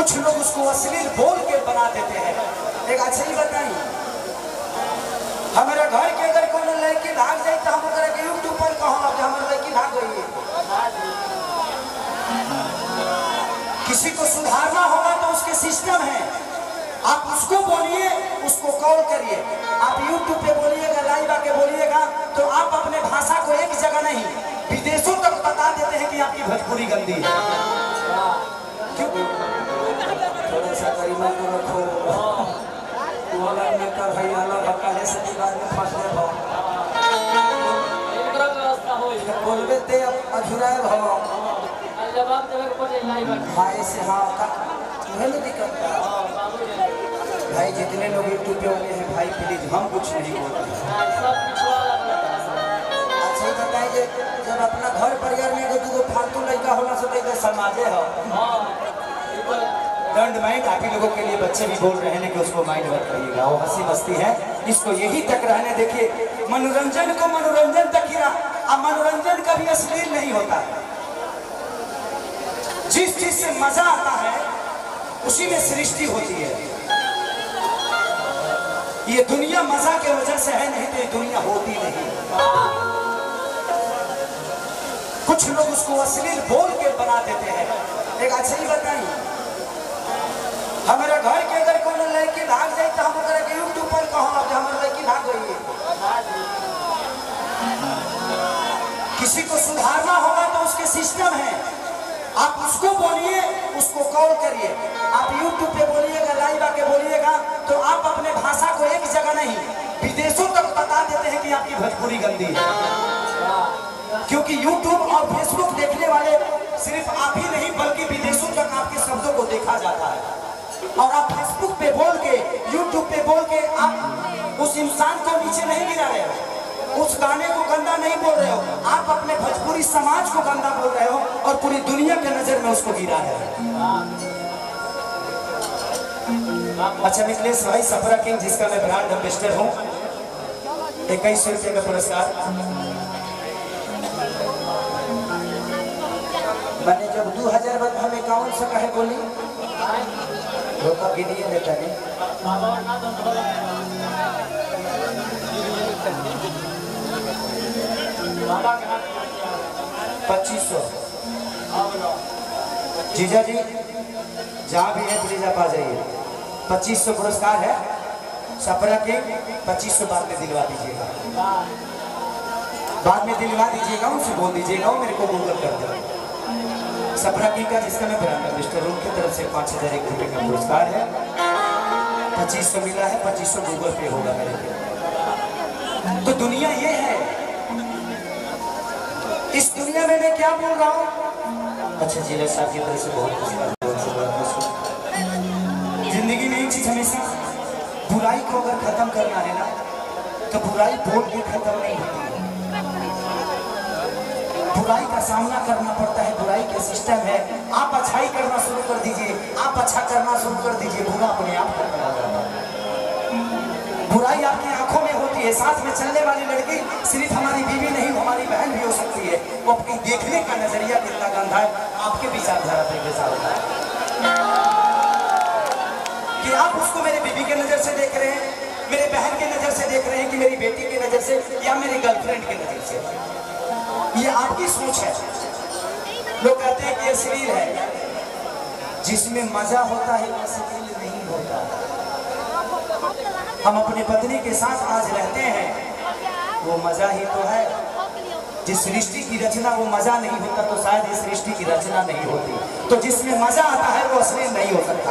कुछ लोग उसको अश्लील बोल के बना देते हैं। एक अच्छा ही बताई, हमारे घर के अगर कोनो लड़की भाग जाए तो हम के यूट्यूब पर कहूँ कि हमारी लड़की भाग गई है। किसी को सुधारना होगा तो उसके सिस्टम है, आप उसको बोलिए, उसको कॉल करिए। आप यूट्यूब पे बोलिएगा, लाइव आके बोलिएगा तो आप अपने भाषा को एक जगह नहीं विदेशों तक बता देते हैं कि आपकी भोजपुरी गंदी है। क्यों? थोड़ा सा करीबन को रखो, अलग में कर भाई, अलग बकाले से दीवार में फंसने भाव बोलबे ते अधूराए भाव जवाब देवे पड़े लाइव भाई से। हाँ तुम्हें तो दिक्कत भाई, जितने लोग यूट्यूब पे होंगे हैं भाई प्लीज हम कुछ नहीं बोलते। अच्छा ही बताइए, जब अपना घर परिवार में एगो फालतू लड़का होना से तो समाजे हो दंड माइंड। आप ही लोगों के लिए बच्चे भी बोल रहे हैं कि उसको माइंड मत करिएगा, वो हंसी मस्ती है, इसको यही तक रहने देखिए। मनोरंजन को मनोरंजन तक ही रहा, अब मनोरंजन कभी अश्लील नहीं होता है। जिस चीज से मजा आता है उसी में सृष्टि होती है। ये दुनिया मजा के वजह से है, नहीं तो ये दुनिया होती नहीं। कुछ लोग उसको अश्लील बोल के बना देते हैं। एक अच्छा ही बताई, हमारे घर के अगर कोनो लड़की भाग जाए तो हम के यूट्यूब पर कहूँ कि हमारी लड़की भाग गई है। किसी को सुधारना होगा तो उसके सिस्टम है, आप उसको बोलिए, उसको कॉल करिए। आप यूट्यूब पे बोलिएगा, लाइव आके बोलिएगा तो आप अपने भाषा को एक जगह नहीं विदेशों तक बता देते हैं कि आपकी भोजपुरी गंदी है। क्योंकि यूट्यूब और फेसबुक देखने वाले सिर्फ आप ही नहीं बल्कि विदेशों तक आपके शब्दों को देखा जाता है। और आप फेसबुक पे बोल के, यूट्यूब पे बोल के आप उस इंसान को नीचे नहीं गिरा रहे हो, उस गाने को गंदा नहीं बोल रहे हो, आप अपने भोजपुरी समाज को गंदा बोल रहे हो और पूरी दुनिया के नजर में उसको गिरा रहे हो। अच्छा मिथिलेश भाई सफरा किंग, जिसका मैं ब्रांड एम्बेसडर हूँ, 2100 रुपये का पुरस्कार। मैंने जब 2000 बाद हम 51 से कहे बोली रोका गिनिए लेता नहीं। 2500 जीजा जी जहाँ भी है प्लीज आप आ जाइए। 2500 पुरस्कार है सफरा के। 2500 बाद में दिलवा दीजिएगा, बाद में दिलवा दीजिएगा, उनसे बोल दीजिएगा वो मेरे को गूगल कर दे। सफरा की का जिसका मैं ब्रांड एम्बेसडर हूं, की तरफ से 5001 रुपये का पुरस्कार है। 2500 मिला है, 2500 गूगल पे होगा मेरे पे। तो दुनिया ये है, इस दुनिया में मैं क्या बोल रहा हूँ। अच्छा जिला साहब की तरफ से बहुत जिंदगी में एक चीज हमेशा, बुराई को अगर खत्म करना है ना तो बुराई बोल के खत्म नहीं होती, बुराई का सामना करना पड़ता है। बुराई के सिस्टम है, आप अच्छाई करना शुरू कर दीजिए, आप अच्छा करना शुरू कर दीजिए, बुरा अपने आप करना आ जाता है। बुराई आपकी आंखों में होती है। साथ में चलने वाली लड़की सिर्फ हमारी बीवी नहीं, हमारी बहन भी हो सकती है। वो अपनी देखने का नजरिया कितना गंदा है, आपके विचारधारा पे कैसा होता है कि आप उसको मेरे बीवी के नजर से देख रहे हैं, मेरे बहन के नजर से देख रहे हैं, कि मेरी बेटी के नजर से या मेरी गर्लफ्रेंड के नजर से। ये आपकी सोच है। लोग कहते हैं कि अश्लील है, जिसमें मजा होता है वो अश्लील नहीं होता। हम अपनी पत्नी के साथ आज रहते हैं, वो मजा ही तो है। जिस सृष्टि की रचना वो मजा नहीं होता तो शायद इस सृष्टि की रचना नहीं होती। तो जिसमें मजा आता है वो अश्लील नहीं हो सकता।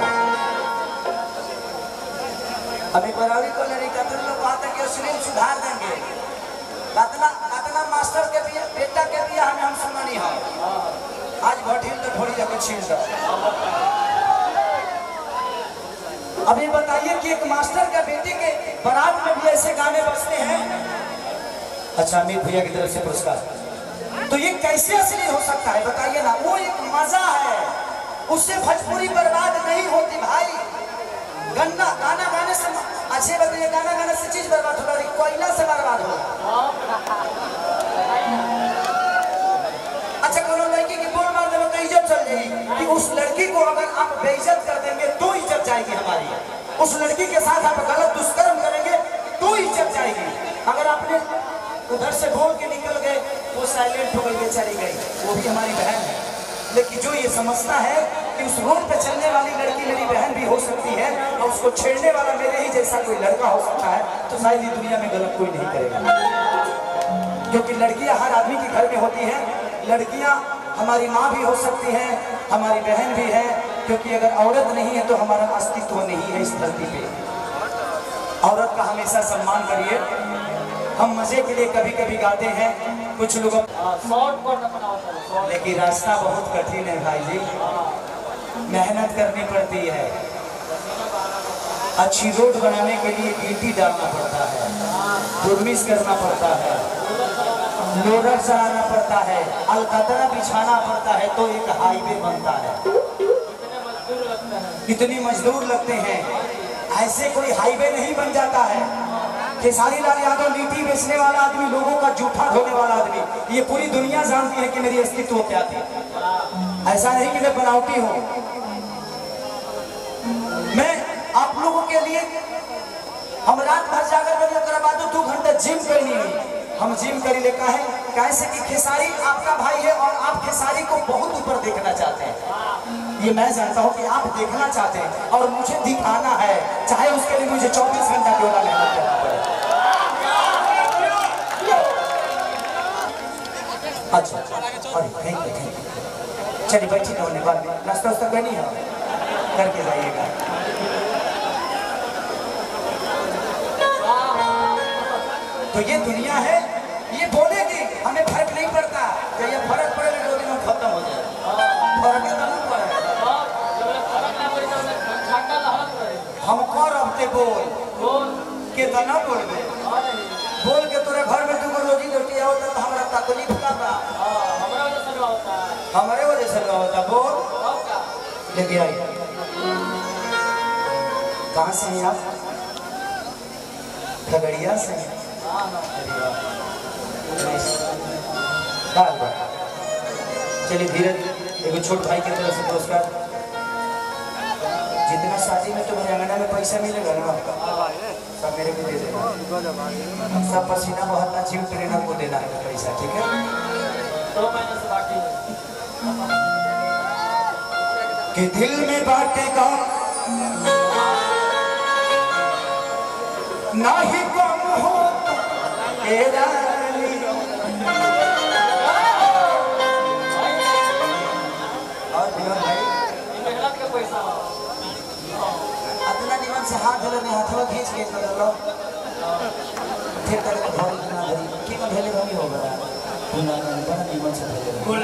अभी बराबरी को नहीं कहते लोग बात है कि अश्लील सुधार देंगे। कतना मास्टर के भी बेटा के भी हमें हम सुना नहीं है। आज भटिल तो थोड़ी जगह छीन दो। अभी बताइए कि एक मास्टर के बेटे के बारात में भी ऐसे गाने बजते हैं। अच्छा अमित भैया की तरफ से पुरस्कार। तो ये कैसे अश्लील हो सकता है बताइए ना। वो एक मजा है, उससे भोजपुरी बर्बाद नहीं होती भाई। गाना गाने से अच्छे बताइए, गाना गाने से चीज बर्बाद हो रही, कोयला से बर्बाद हो। अच्छा कोनो लड़की की बोल मार देना तो इज्जत चल जाएगी कि उस लड़की को अगर आप बेइज्जत कर देंगे जाएगी हमारी। उस लड़की के साथ आप गलत दुष्कर्म करेंगे तो इज्जत जाएगी। अगर आपने उधर से बोल के निकल गए, वो साइलेंट हो गई, बेचारी गई, वो भी हमारी बहन है। लेकिन जो ये समझता है कि उस रोड पे चलने वाली लड़की मेरी बहन भी हो सकती है और उसको छेड़ने वाला मेरे ही जैसा कोई लड़का हो सकता है, तो शायद ये दुनिया में गलत कोई नहीं करेगा। क्योंकि लड़कियां हर आदमी के घर में होती हैं। लड़कियां हमारी माँ भी हो सकती हैं, हमारी बहन भी है। क्योंकि अगर औरत नहीं है तो हमारा अस्तित्व नहीं है इस धरती पे। औरत का हमेशा सम्मान करिए। हम मजे के लिए कभी कभी गाते हैं, कुछ लोग, लेकिन रास्ता बहुत कठिन है भाई जी, मेहनत करनी पड़ती है। अच्छी रोड बनाने के लिए गिट्टी डालना पड़ता है, दुर्मिस करना पड़ता है, लोडर चलाना पड़ता है, अलकतरा बिछाना पड़ता है, तो एक हाईवे बनता है। कितने मजदूर लगते हैं, ऐसे कोई हाईवे नहीं बन जाता है। खेसारी लाल यादव लिट्टी बेचने वाला आदमी, लोगों का जूठा धोने वाला आदमी, ये पूरी दुनिया जानती है कि मेरी अस्तित्व क्या थी। ऐसा नहीं कि मैं बनावटी हूं। मैं आप लोगों के लिए, हम रात भर जाकर बनी ओकरा बाद 2 घंटा जिम करनी, हम जिम करी ले का है कैसे कि खेसारी आपका भाई है और आप खेसारी को बहुत ऊपर देखना चाहते हैं। ये मैं जानता हूं कि आप देखना चाहते हैं और मुझे दिखाना है, चाहे उसके लिए मुझे 24 घंटा क्यों ना मेहनत करना पड़े। अच्छा, अरे थैंक यू। चलिए बैठी ना, होने बाद में नाश्ता वास्ता करनी है, करके जाइएगा। तो ये दुनिया है, ये बोलेगी, हमें फर्क नहीं पड़ता। जब ये फर्क पड़ेगा तो दिन खत्म हो जाए। फर्क नहीं पड़ेगा, हम कर अपने बोल के तना बोल दे, बोल के तोरे घर में 2 रोजी रोटी होता तो हमारा तकलीफ का बा, हमारे वजह से होता। बोल लेके आई। कहाँ से हैं आप? खगड़िया से। चलिए धीरज, एगो छोट भाई की तरफ से पुरस्कार। जितना शादी में तुम्हारे अंगना में पैसा मिलेगा ना, सब मेरे को दे देना। सब पसीना बहाना जिम ट्रेनर को देना है पैसा, ठीक है? 2 महीने से बाकी है कि दिल में बांटेगा ना ही कम हो तेरा। और भाई मेहनत का पैसा अपना निमन से हाथ धोले नहीं, हाथवा खींच के कर लो, फिर करके धोल ना धरी की में ढेले नहीं होगा। बड़ा निमन से धोले।